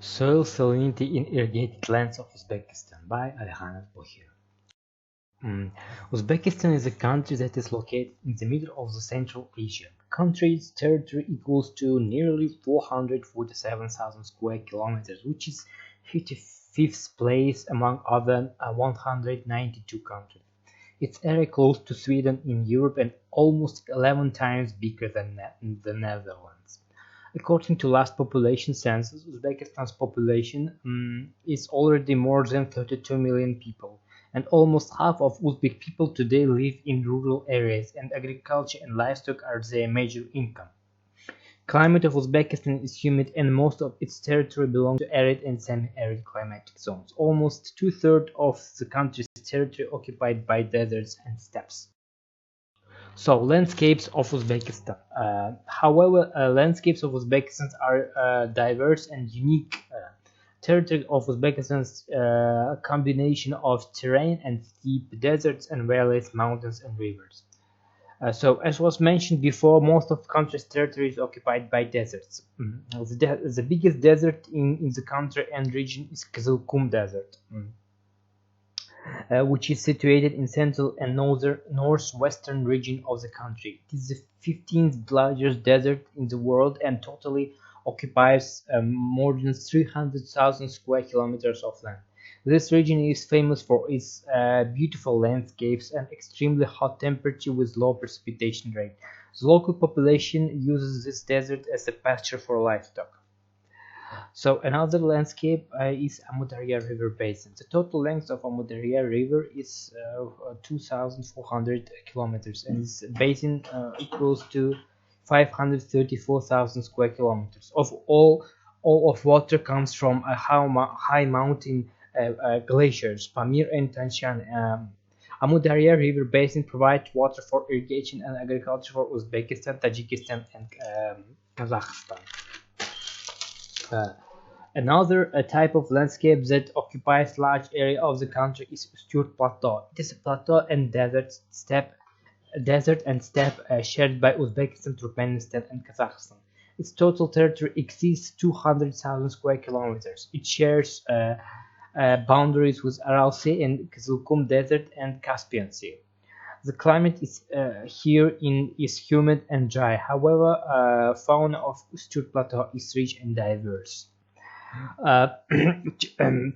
Soil salinity in irrigated lands of Uzbekistan by Alejandro Bohir. Uzbekistan is a country that is located in the middle of the Central Asia. The country's territory equals to nearly 447,000 square kilometers, which is 55th place among other 192 countries. Its area close to Sweden in Europe and almost 11 times bigger than the Netherlands. According to last population census, Uzbekistan's population is already more than 32 million people, and almost half of Uzbek people today live in rural areas, and agriculture and livestock are their major income. Climate of Uzbekistan is humid, and most of its territory belongs to arid and semi-arid climatic zones. Almost two-thirds of the country's territory occupied by deserts and steppes. So, landscapes of Uzbekistan. However, landscapes of Uzbekistan are diverse and unique. Territory of Uzbekistan is a combination of terrain and steep deserts and valleys, mountains and rivers. So, as was mentioned before, most of the country's territory is occupied by deserts. The biggest desert in the country and region is Kızılkum Desert. Which is situated in central and northwestern region of the country. It is the 15th largest desert in the world and totally occupies more than 300,000 square kilometers of land. This region is famous for its beautiful landscapes and extremely hot temperature with low precipitation rate. The local population uses this desert as a pasture for livestock. So another landscape is Amudarya River Basin. The total length of Amudarya River is 2,400 kilometers, and this basin equals to 534,000 square kilometers. Of all of water comes from a high mountain glaciers, Pamir and Tanshan. Amudarya River Basin provides water for irrigation and agriculture for Uzbekistan, Tajikistan, and Kazakhstan. Another type of landscape that occupies large area of the country is Usturt Plateau. It is a plateau and desert and steppe shared by Uzbekistan, Turkmenistan, and Kazakhstan. Its total territory exceeds 200,000 square kilometers. It shares boundaries with Aral Sea and Kızılkum Desert and Caspian Sea. The climate is is humid and dry. However, fauna of Usturt Plateau is rich and diverse.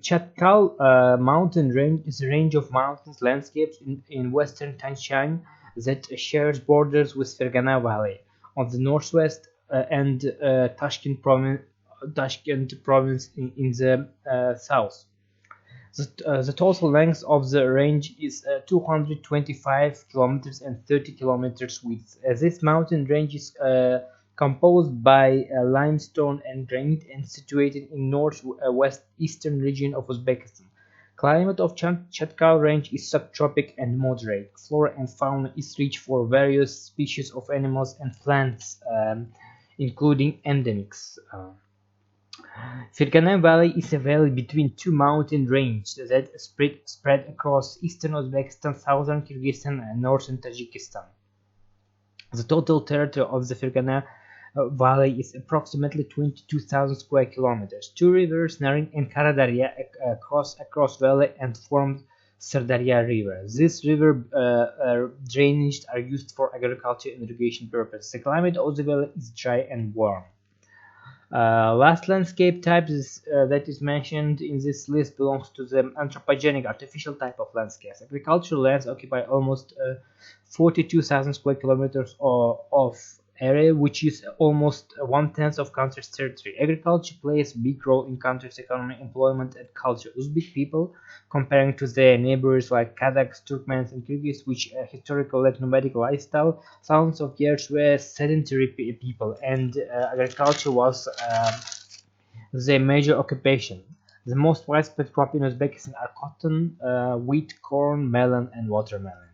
Chatkal mountain range is a range of mountains landscapes in western Tanshan that shares borders with Fergana Valley on the northwest and Tashkent province in the south. The total length of the range is 225 kilometers and 30 kilometers width. This mountain range is composed by limestone and granite and situated in northwest eastern region of Uzbekistan. Climate of Chatkal range is subtropic and moderate. Flora and fauna is rich for various species of animals and plants, including endemics. Fergana Valley is a valley between two mountain ranges that spread across eastern Uzbekistan, southern Kyrgyzstan, and northern Tajikistan. The total territory of the Fergana Valley is approximately 22,000 square kilometers. Two rivers, Narin and Karadarya, cross across valley and form Sirdarya River. This river drainage are used for agriculture and irrigation purposes. The climate of the valley is dry and warm. Last landscape type that is mentioned in this list belongs to the anthropogenic artificial type of landscapes. Agricultural lands occupy almost 42,000 square kilometers of area, which is almost 1/10 of country's territory. Agriculture plays a big role in country's economy, employment, and culture. Uzbek people, comparing to their neighbors like Kazakhs, Turkmens, and Kyrgyz, which historically led nomadic lifestyle, thousands of years were sedentary people, and agriculture was their major occupation. The most widespread crop in Uzbekistan are cotton, wheat, corn, melon, and watermelon.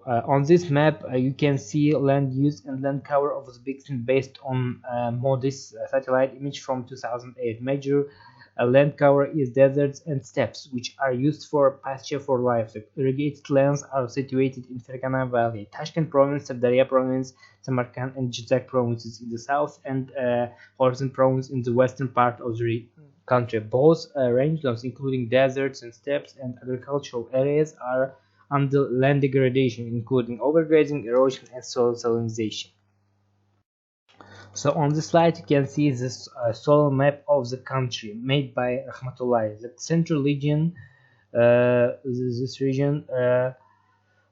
On this map, you can see land use and land cover of Uzbekistan based on MODIS satellite image from 2008. Major land cover is deserts and steppes, which are used for pasture for livestock. Irrigated lands are situated in Fergana Valley, Tashkent Province, Sirdarya Province, Samarkand, and Jizak provinces in the south, and Khorasan Province in the western part of the country. Both rangelands, including deserts and steppes and agricultural areas, are under land degradation, including overgrazing, erosion, and soil salinization. So on this slide you can see this soil map of the country made by Rahmatullah. The central region, this region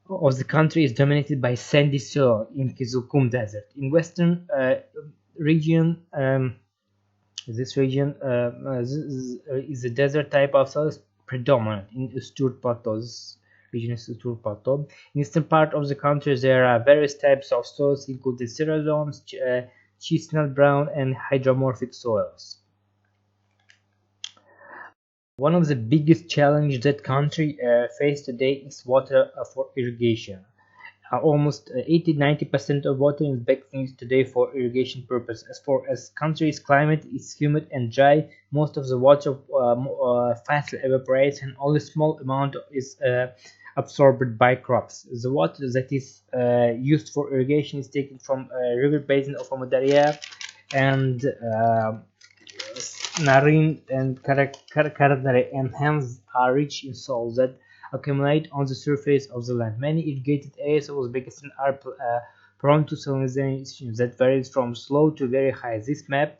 of the country is dominated by sandy soil in Kizilkum Desert. In western region, this region is a desert type of soil predominant in Ustur Plateau. This region is Ustur Plateau. In eastern part of the country, there are various types of soils, including xerozones, chestnut brown, and hydromorphic soils. One of the biggest challenges that country faces today is water for irrigation. Almost 80-90% of water in Uzbekistan is today for irrigation purposes. As far as country's climate is humid and dry, most of the water fastly evaporates, and only small amount is absorbed by crops. The water that is used for irrigation is taken from river basin of Amudarya and Narin and Karadare, and hence are rich in salts that accumulate on the surface of the land. Many irrigated areas of Uzbekistan are prone to salinization that varies from slow to very high. This map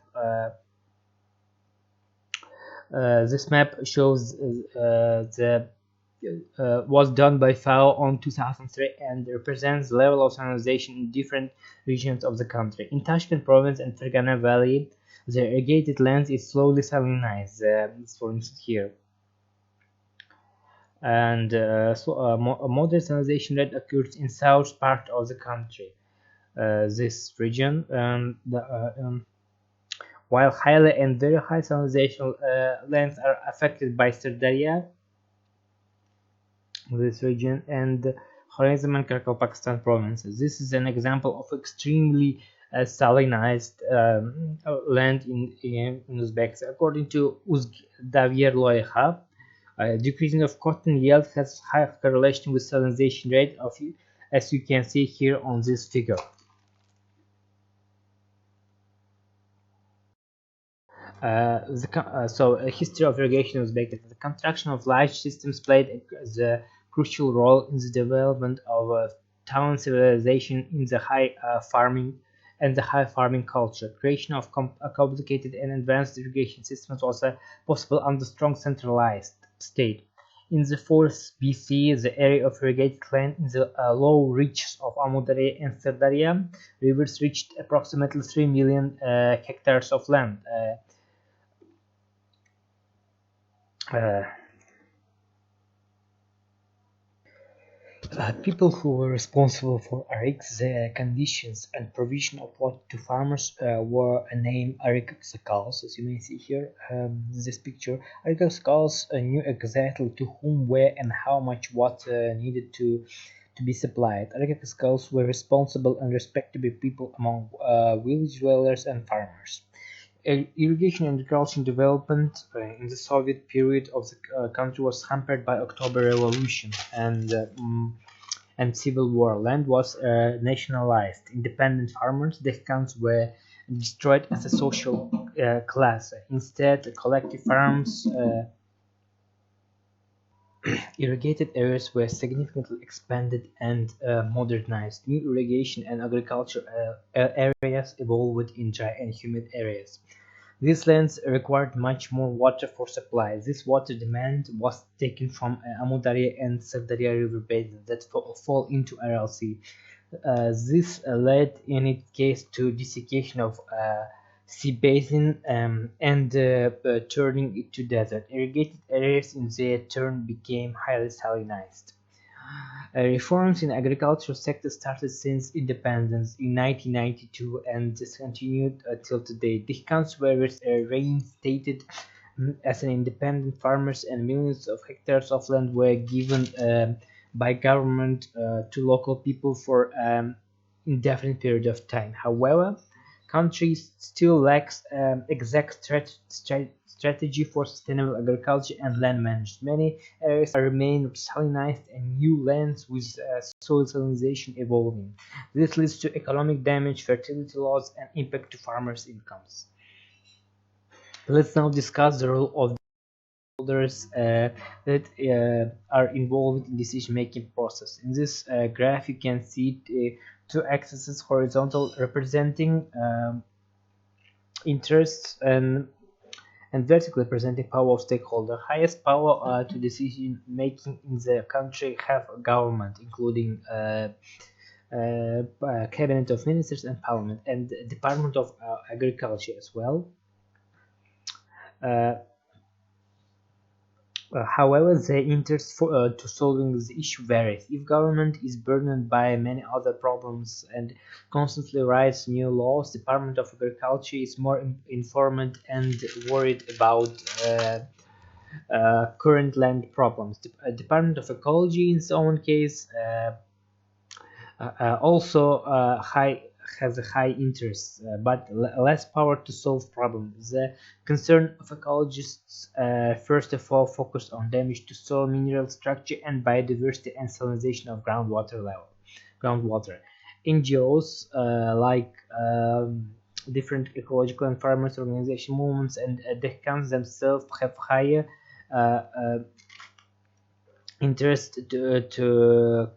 shows the was done by FAO on 2003 and represents the level of salinization in different regions of the country. In Tashkent Province and Fergana Valley, the irrigated land is slowly salinized, for instance here. And moderate salinization rate occurs in south part of the country. This region, while highly and very high salinization lands are affected by Sirdarya, this region, and Khorasan and Karakkal Pakistan provinces. This is an example of extremely salinized land in Uzbekistan. According to Davir Loyeha, decreasing of cotton yield has high correlation with salinization rate, as you can see here on this figure. A history of irrigation in Uzbekistan. The construction of large systems played the crucial role in the development of town civilization in the high farming culture. Creation of complicated and advanced irrigation systems was possible under strong centralized state. In the 4th BC, the area of irrigated land in the low reaches of Amudarya and Sirdarya rivers reached approximately 3 million hectares of land. People who were responsible for the conditions and provision of water to farmers were named Arikaksakals, as you may see here in this picture. Arikaksakals knew exactly to whom, where, and how much water needed to be supplied. Arikaksakals were responsible and respectable people among village dwellers and farmers. Irrigation and agricultural development in the Soviet period of the country was hampered by October Revolution and civil war. Land was nationalized. Independent farmers, dehkans, were destroyed as a social class. Instead, collective farms, irrigated areas were significantly expanded and modernized. New irrigation and agriculture areas evolved in dry and humid areas. These lands required much more water for supply. This water demand was taken from Amudarya and Sirdarya river basins that fall into Aral Sea. This led in its case to desiccation of sea basin and turning it to desert. Irrigated areas in their turn became highly salinized. Reforms in agricultural sector started since independence in 1992 and discontinued till today. Dehkans were reinstated as an independent farmers, and millions of hectares of land were given by government to local people for indefinite period of time. However, countries still lacks exact strategy for sustainable agriculture and land management. Many areas remain salinized and new lands with soil salinization evolving. This leads to economic damage, fertility loss, and impact to farmers' incomes. Let's now discuss the role of stakeholders that are involved in decision-making process. In this graph, you can see two axes horizontal representing interests and vertically representing power of stakeholder. Highest power to decision making in the country have a government, including cabinet of ministers and parliament, and department of agriculture as well. Uh, However, the interest to solving the issue varies. If government is burdened by many other problems and constantly writes new laws, Department of Agriculture is more informed and worried about current land problems. Department of Ecology, in its own case, also has a high interest, but less power to solve problems. The concern of ecologists, first of all, focused on damage to soil, mineral structure, and biodiversity, and salinization of groundwater. NGOs like different ecological and farmers organization movements and Dehkans themselves have higher uh, uh, interest to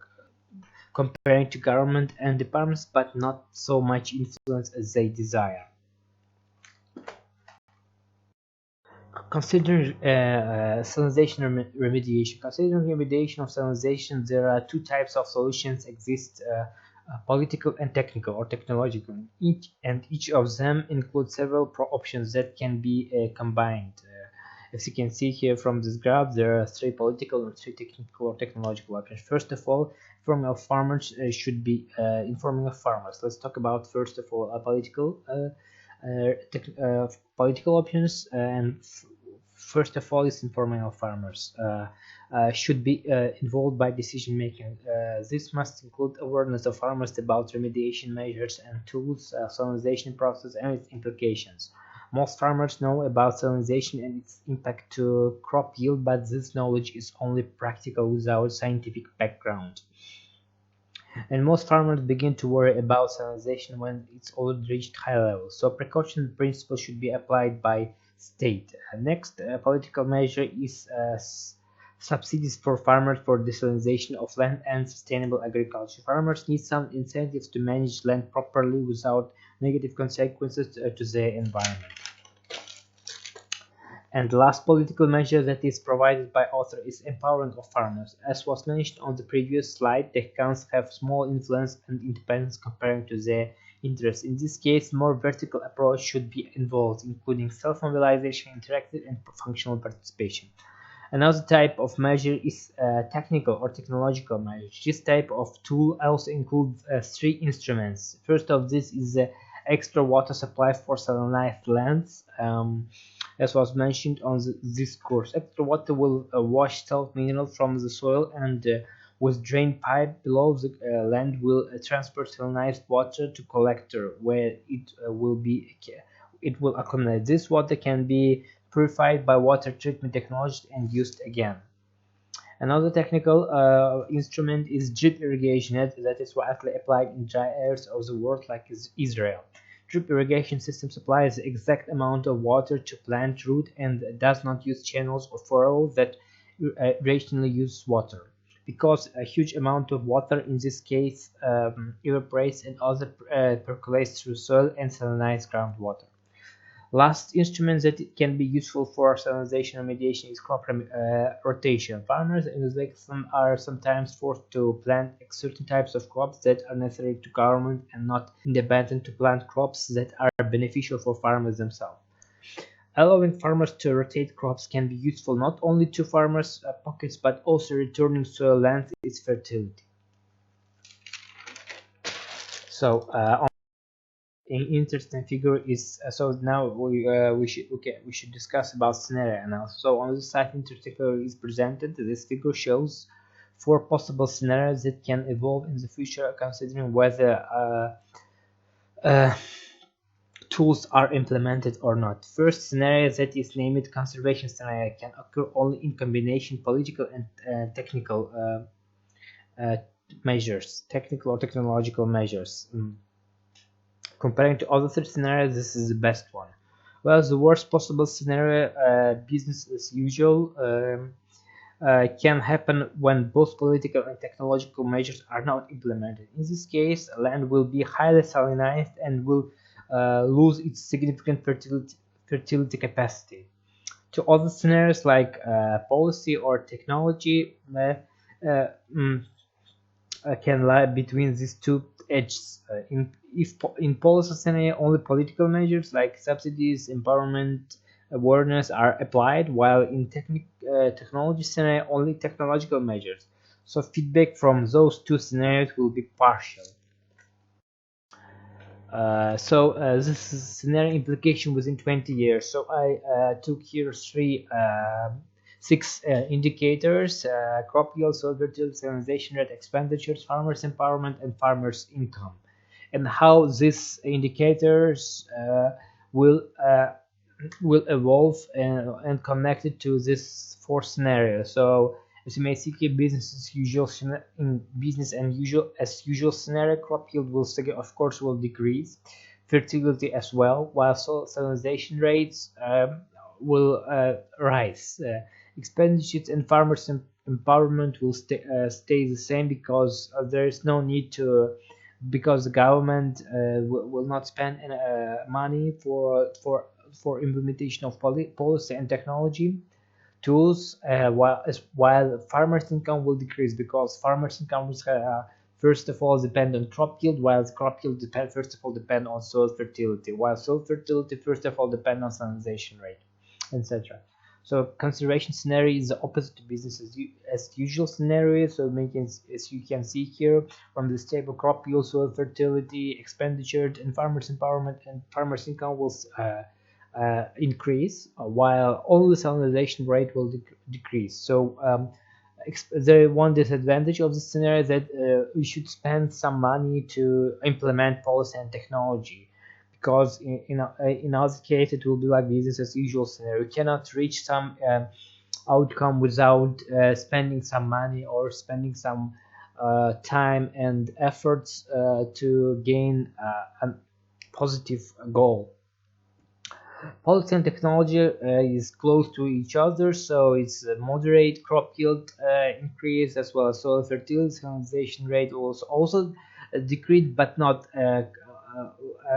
comparing to government and departments, but not so much influence as they desire. Considering salinization remediation. Considering remediation of salinization, there are two types of solutions exist: political and technical or technological. Each of them includes several options that can be combined. As you can see here from this graph, there are three political and three technical or technological options. First of all, informing of farmers should be informing of farmers. Let's talk about first of all political options, and first of all is informing of farmers. Should be involved by decision making. This must include awareness of farmers about remediation measures and tools, salinization process and its implications. Most farmers know about salinization and its impact to crop yield, but this knowledge is only practical without scientific background. And most farmers begin to worry about salinization when it's already reached high levels. So precaution principle should be applied by state. Next political measure is subsidies for farmers for desalinization of land and sustainable agriculture. Farmers need some incentives to manage land properly without negative consequences to the environment. And the last political measure that is provided by author is empowering of farmers. As was mentioned on the previous slide, the accounts have small influence and independence comparing to their interests. In this case, more vertical approach should be involved, including self-mobilization, interactive and functional participation. Another type of measure is technical or technological measure. This type of tool also includes three instruments. First of this is the extra water supply for salinized lands. As was mentioned on this course, extra water will wash salt minerals from the soil, and with drain pipe below the land will transfer salinized water to collector, where it will accumulate. This water can be purified by water treatment technology and used again. Another technical instrument is drip irrigation that is widely applied in dry areas of the world like Israel. Drip irrigation system supplies the exact amount of water to plant root and does not use channels or furrows that irrationally use water, because a huge amount of water in this case evaporates and also percolates through soil and salinized groundwater. Last instrument that can be useful for salinization remediation is crop rotation. Farmers in Uzbekistan are sometimes forced to plant certain types of crops that are necessary to government and not independent to plant crops that are beneficial for farmers themselves. Allowing farmers to rotate crops can be useful not only to farmers' pockets but also returning soil length its fertility. So interesting figure is so now we should discuss about scenario analysis. So on the side, interesting figure is presented. This figure shows four possible scenarios that can evolve in the future, considering whether tools are implemented or not. First scenario that is named conservation scenario can occur only in combination political and technical uh, measures, technical or technological measures. Comparing to other three scenarios, this is the best one. Well, the worst possible scenario, business as usual, can happen when both political and technological measures are not implemented. In this case, land will be highly salinized and will lose its significant fertility capacity. To other scenarios like policy or technology, uh, mm, can lie between these two edges. In policy scenario, only political measures like subsidies, empowerment, awareness are applied, while in technology scenario, only technological measures. So feedback from those two scenarios will be partial. This is scenario implication within 20 years. So I took here six indicators: crop yield, soil fertility, salinization rate, expenditures, farmers empowerment, and farmers income, and how these indicators will evolve and connect it to this fourth scenario. So as you may see here, business as usual in business and usual scenario, crop yield will of course will decrease, fertility as well, while soil salinization rates will rise. Expenditures and farmers empowerment will stay the same because there is no need to, because the government will not spend money for implementation of policy and technology tools, while farmers' income will decrease because farmers' income will first of all depend on crop yield, while crop yield first of all depend on soil fertility, while soil fertility first of all depend on salinization rate, etc. So conservation scenario is the opposite to business as usual scenario. So making, as you can see here from this table, crop yield, soil fertility, expenditure, and farmers empowerment and farmers income will increase, while only salinization rate will decrease. So the one disadvantage of this scenario is that we should spend some money to implement policy and technology, because in other case it will be like business as usual scenario. You cannot reach some outcome without spending some money or spending some time and efforts to gain a positive goal. Policy and technology is close to each other, so it's a moderate crop yield increase as well as soil fertility. Salinization rate also decreased, but not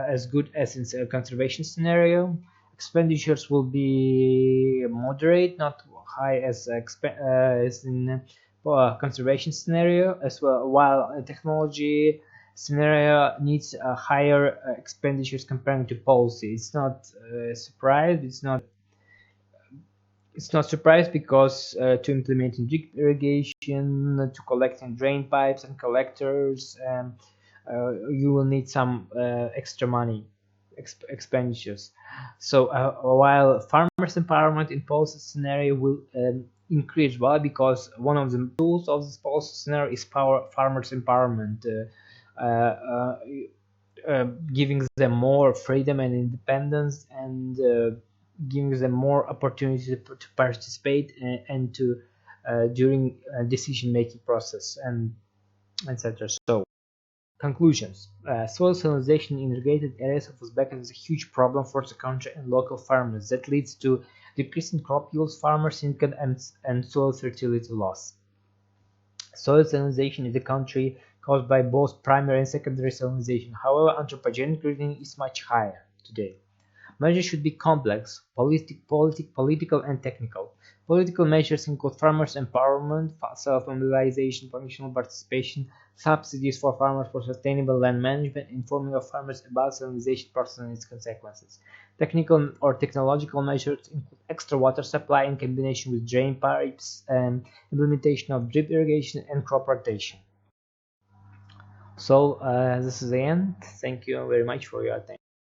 as good as in a conservation scenario. Expenditures will be moderate, not high as in conservation scenario as well, while technology scenario needs higher expenditures comparing to policy. It's not surprised. It's not surprised because to implementing drip irrigation, to collecting drain pipes and collectors, you will need some extra money expenditures. So while farmers empowerment in policy scenario will increase, why? Because one of the tools of this policy scenario is farmers empowerment, giving them more freedom and independence, and giving them more opportunity to participate and to during decision making process and etc. So conclusions. Soil salinization in irrigated areas of Uzbekistan is a huge problem for the country and local farmers that leads to decreasing crop yields, farmers' income, and soil fertility loss. Soil salinization in the country caused by both primary and secondary salinization. However, anthropogenic reasoning is much higher today. Measures should be complex, political, and technical. Political measures include farmers' empowerment, self-mobilization, functional participation, subsidies for farmers for sustainable land management, informing of farmers about salinization process and its consequences. Technical or technological measures include extra water supply in combination with drain pipes and implementation of drip irrigation and crop rotation. So this is the end. Thank you very much for your attention.